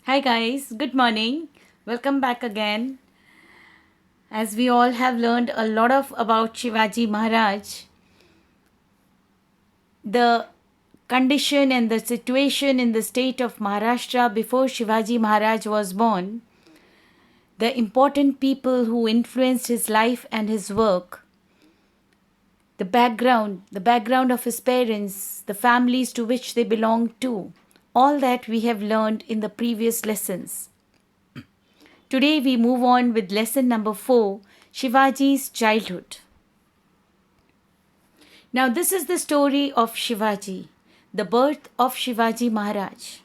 Hi guys, good morning. Welcome back again. As we all have learned a lot of about Shivaji Maharaj, the condition and the situation in the state of Maharashtra before Shivaji Maharaj was born, the important people who influenced his life and his work, the background of his parents, the families to which they belonged to, all that we have learned in the previous lessons. Today we move on with lesson number 4, Shivaji's childhood. Now this is the story of Shivaji, the birth of Shivaji Maharaj.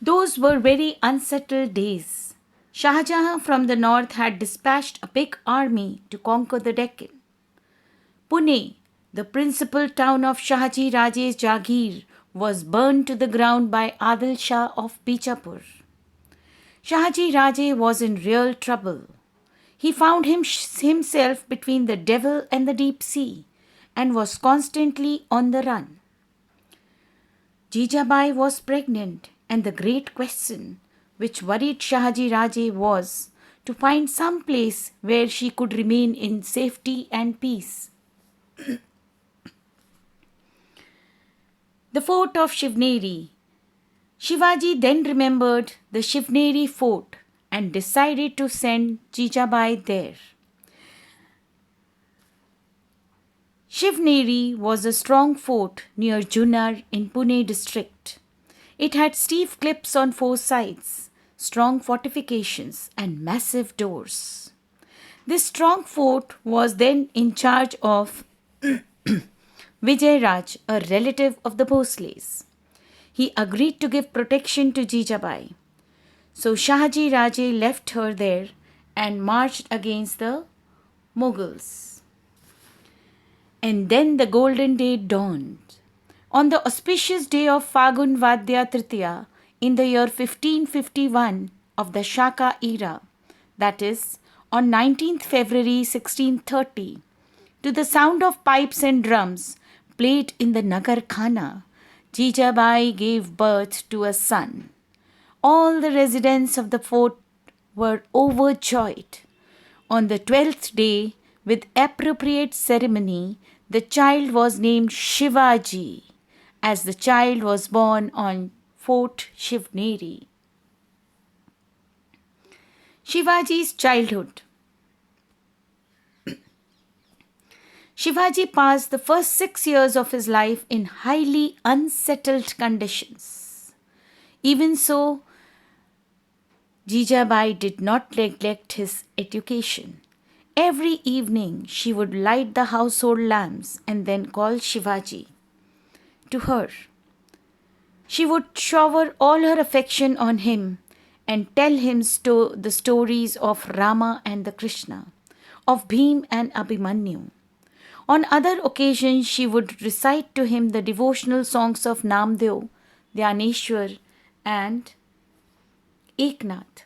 Those were very unsettled days. Shah Jahan from the north had dispatched a big army to conquer the Deccan. Pune, the principal town of Shahaji Raje's Jagir, was burned to the ground by Adil Shah of Bijapur. Shahaji Raje was in real trouble. He found himself between the devil and the deep sea and was constantly on the run. Jijabai was pregnant, and the great question which worried Shahaji Raje was to find some place where she could remain in safety and peace. The fort of Shivneri. Shivaji then remembered the Shivneri fort and decided to send Jijabai there. Shivneri was a strong fort near Junnar in Pune district. It had steep cliffs on four sides, strong fortifications, and massive doors. This strong fort was then in charge of Vijay Raj, a relative of the Bhosles. He agreed to give protection to Jijabai. So Shahaji Raje left her there and marched against the Mughals. And then the golden day dawned. On the auspicious day of Fagun Vadya Tritiya in the year 1551 of the Shaka era, that is, on 19th February 1630, to the sound of pipes and drums played in the Nagar Khana, Jijabai gave birth to a son. All the residents of the fort were overjoyed. On the 12th day, with appropriate ceremony, the child was named Shivaji, as the child was born on Fort Shivneri. Shivaji's childhood. Shivaji passed the first 6 years of his life in highly unsettled conditions. Even so, Jijabai did not neglect his education. Every evening she would light the household lamps and then call Shivaji to her. She would shower all her affection on him and tell him the stories of Rama and the Krishna, of Bhim and Abhimanyu. On other occasions, she would recite to him the devotional songs of Namdev, Dhyaneshwar, and Eknath.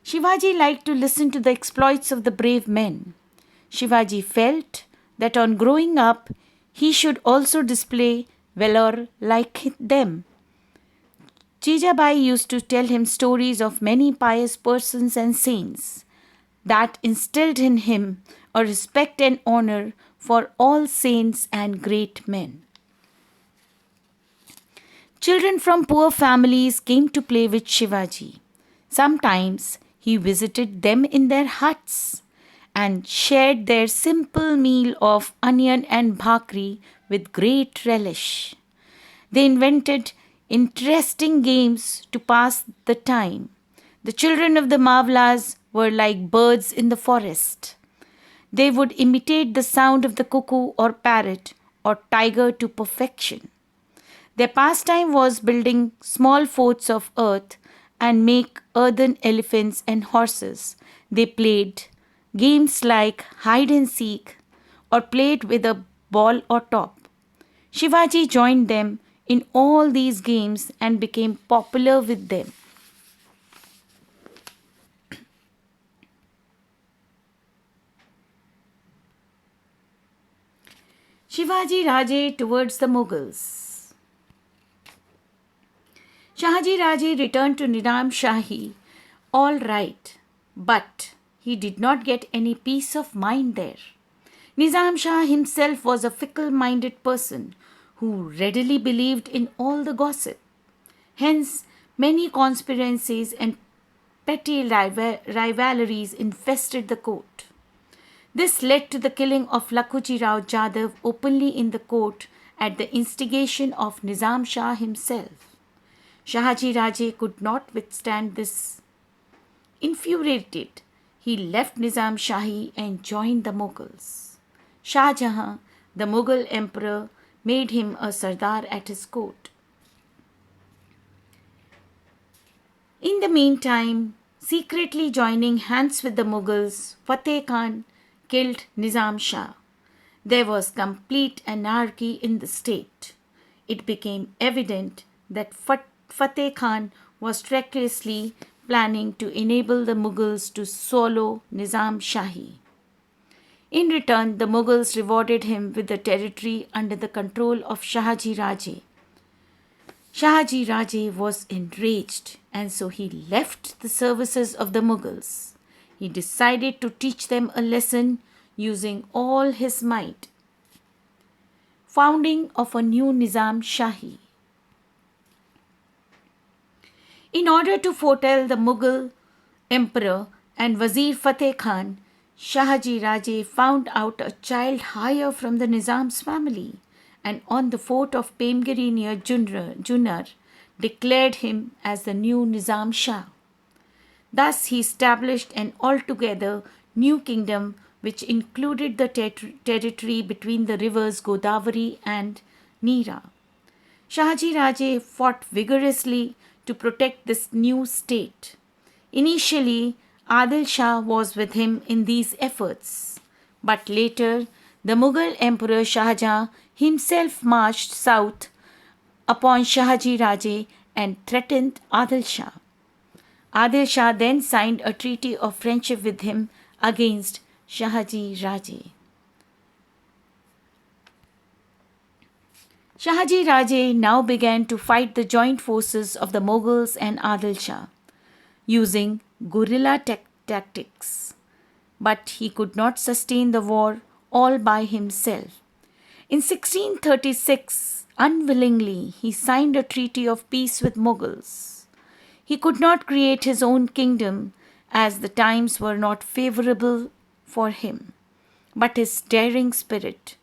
Shivaji liked to listen to the exploits of the brave men. Shivaji felt that on growing up, he should also display valor like them. Jijabai used to tell him stories of many pious persons and saints that instilled in him a respect and honor for all saints and great men. Children from poor families came to play with Shivaji. Sometimes he visited them in their huts and shared their simple meal of onion and bhakri with great relish. They invented interesting games to pass the time. The children of the Mavlas were like birds in the forest. They would imitate the sound of the cuckoo or parrot or tiger to perfection. Their pastime was building small forts of earth and make earthen elephants and horses. They played games like hide and seek or played with a ball or top. Shivaji joined them in all these games and became popular with them. Shivaji Raje towards the Mughals. Shahaji Raje returned to Nizam Shahi all right, but he did not get any peace of mind there. Nizam Shah himself was a fickle minded person who readily believed in all the gossip. Hence, many conspiracies and petty rivalries infested the court. This led to the killing of Lakhuji Rao Jadhav openly in the court at the instigation of Nizam Shah himself. Shahaji Raje could not withstand this. Infuriated, he left Nizam Shahi and joined the Mughals. Shah Jahan, the Mughal emperor, made him a Sardar at his court. In the meantime, secretly joining hands with the Mughals, Fateh Khan killed Nizam Shah. There was complete anarchy in the state. It became evident that Fateh Khan was recklessly planning to enable the Mughals to swallow Nizam Shahi. In return, the Mughals rewarded him with the territory under the control of Shahaji Raje. Shahaji Raje was enraged, and so he left the services of the Mughals. He decided to teach them a lesson using all his might. Founding of a new Nizam Shahi. In order to foretell the Mughal emperor and Wazir Fateh Khan, Shahaji Raje found out a child hire from the Nizam's family and on the fort of Pemgiri near Junnar declared him as the new Nizam Shah. Thus he established an altogether new kingdom which included the territory between the rivers Godavari and Neera. Shahaji Raje fought vigorously to protect this new state. Initially, Adil Shah was with him in these efforts, but later the Mughal Emperor Shah Jahan himself marched south upon Shahaji Raje and threatened Adil Shah. Adil Shah then signed a treaty of friendship with him against Shahaji Raje. Shahaji Raje now began to fight the joint forces of the Mughals and Adil Shah, using guerrilla tactics. But he could not sustain the war all by himself. In 1636, unwillingly, he signed a treaty of peace with Mughals. He could not create his own kingdom as the times were not favorable for him, but his daring spirit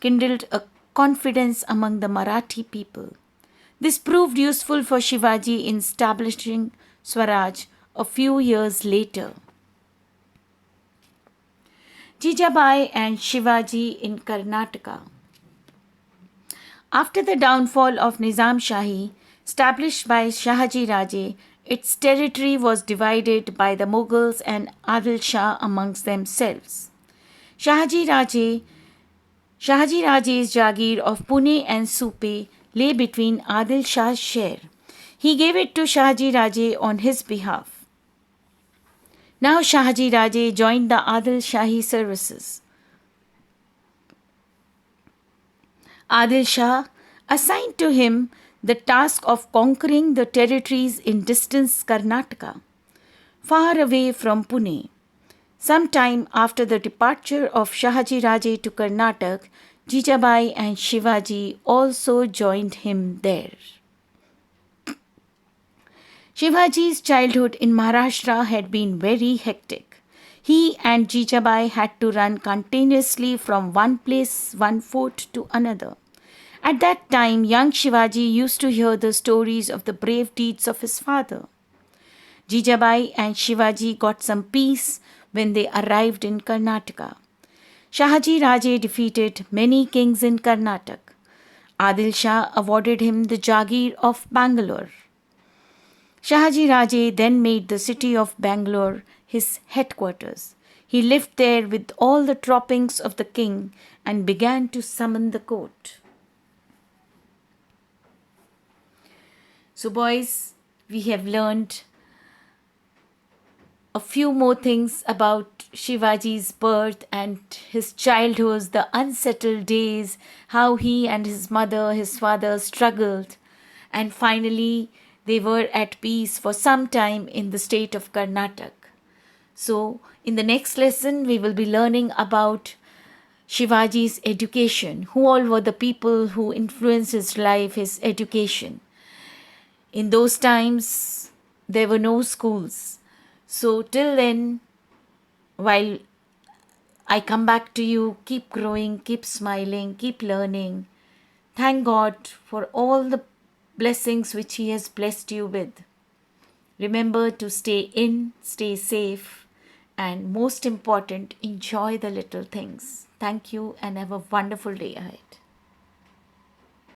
kindled a confidence among the Marathi people. This proved useful for Shivaji in establishing Swaraj a few years later. Jijabai and Shivaji in Karnataka. After the downfall of Nizam Shahi, established by Shahaji Raje, its territory was divided by the Mughals and Adil Shah amongst themselves. Shahaji Raje's Jagir of Pune and Supe lay between Adil Shah's share. He gave it to Shahaji Raje on his behalf. Now Shahaji Raje joined the Adil Shahi services. Adil Shah assigned to him the task of conquering the territories in distant Karnataka, far away from Pune. Sometime after the departure of Shahaji Raje to Karnataka, Jijabai and Shivaji also joined him there. Shivaji's childhood in Maharashtra had been very hectic. He and Jijabai had to run continuously from one fort to another. At that time, young Shivaji used to hear the stories of the brave deeds of his father. Jijabai and Shivaji got some peace when they arrived in Karnataka. Shahaji Raje defeated many kings in Karnataka. Adil Shah awarded him the Jagir of Bangalore. Shahaji Raje then made the city of Bangalore his headquarters. He lived there with all the trappings of the king and began to summon the court. So boys, we have learned a few more things about Shivaji's birth and his childhood, the unsettled days, how he and his mother, his father struggled, and finally They were at peace for some time in the state of Karnataka. So, in the next lesson, we will be learning about Shivaji's education, who all were the people who influenced his life, his education. In those times, there were no schools. So, till then, while I come back to you, keep growing, keep smiling, keep learning. Thank God for all the blessings which He has blessed you with. Remember to stay in, stay safe, and most important, enjoy the little things. Thank you and have a wonderful day ahead.